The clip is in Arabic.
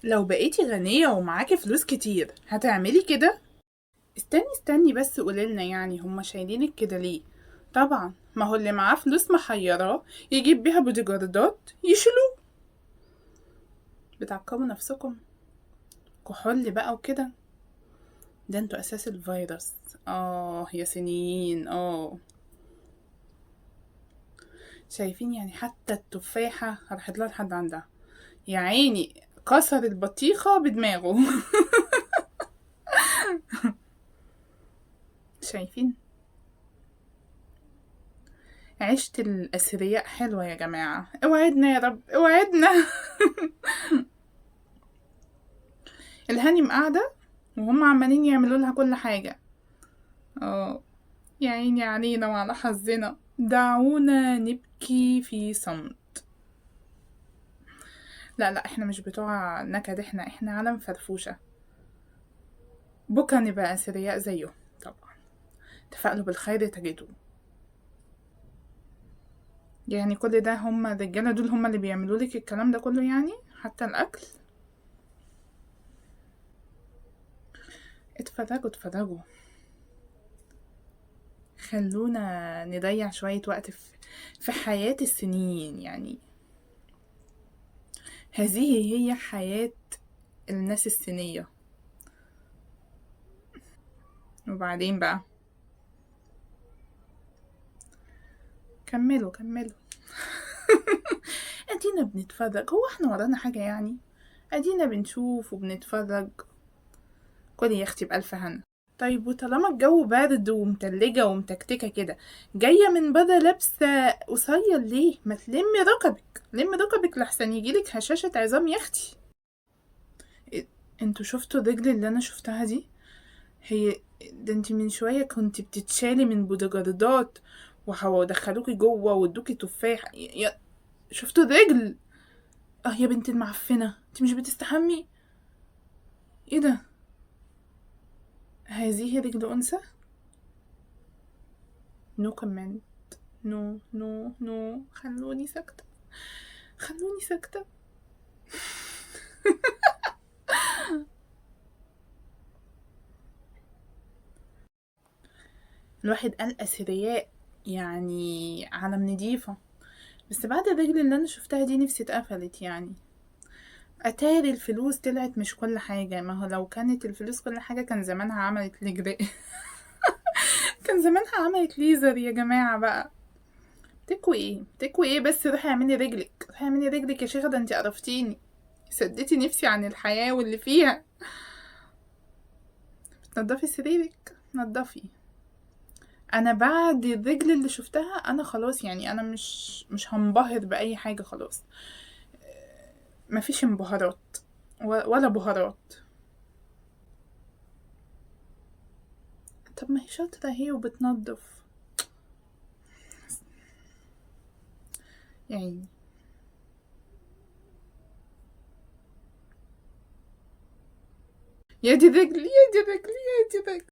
لو بقيتي غنية ومعاكي فلوس كتير هتعملي كده؟ استني بس قوليلنا، يعني هما شايلينك كده ليه؟ طبعا، ما هو اللي معاه فلوس محيراه يجيب بيها بوديجاردات يشيلوه. بتعقبوا نفسكم؟ كحول بقى وكده. ده انتوا اساس الفيروس. يا سنين شايفين؟ يعني حتى التفاحة راحت لها لحد عندها، يا عيني كسر البطيخة بدماغه. شايفين؟ عيشة الأثرياء حلوة يا جماعة، اوعدنا يا رب اوعدنا. الهانم قاعدة وهم عمالين يعملوا لها كل حاجة. اه، يا عيني علينا وعلى حظنا، دعونا نبكي في صمت. لا احنا مش بتوع نكد، احنا عالم فرفوشة. بكرة نبقى أثرياء زيهم طبعا. تفائلوا بالخير تجدوه. يعني كل ده هم الرجالة دول هم اللي بيعملوا لك الكلام ده كله؟ يعني حتى الأكل. اتفرجوا، خلونا نضيع شوية وقت في حياة السنين يعني. هذه هي حياة الناس السنية. وبعدين بقى، كملوا. ادينا بنتفرج، هو احنا ورانا حاجة يعني؟ ادينا بنشوف وبنتفرج. كلي يا اختي بألف هنا. طيب وطالما الجو بارد ومتلجة ومتكتكة كده، جاية من برا لابسة قصير ليه؟ ما تلمي ركبك، لمي ركبك لحسن يجيلك هشاشة عظام يا اختي. إيه، انتوا شفتوا الرجل اللي انا شفتها دي؟ هي ده انتي من شوية كنت بتتشالي من بودجاردات ودخلوكي جوه وادوكي تفاح شفتوا الرجل؟ اه يا بنت المعفنة، انتي مش بتستحمي؟ ايه ده؟ هذه رجل انثى؟ نو كمان. نو، خلوني ساكتة. الواحد قال أثرياء، يعني عالم نضيفة. بس بعد الرجل اللي أنا شفتها دي نفسي اتقفلت يعني. أتاري الفلوس طلعت مش كل حاجة. ما هو لو كانت الفلوس كل حاجة كان زمانها عملت لجري. كان زمانها عملت ليزر يا جماعة بقى. تكوي ايه بس؟ روحي اعملي رجلك يا شيخة، ده انتي قرفتيني، سديتي نفسي عن الحياة واللي فيها. نضفي سريرك، نضفي. انا بعد الرجل اللي شفتها انا خلاص يعني، انا مش هنبهر باي حاجة خلاص. مفيش انبهارات ولا بهارات. طب ما هي شاطرة اهي وبتنضف يعني. يا دي رجلي، يا دي رجلي، يا دي رجلي.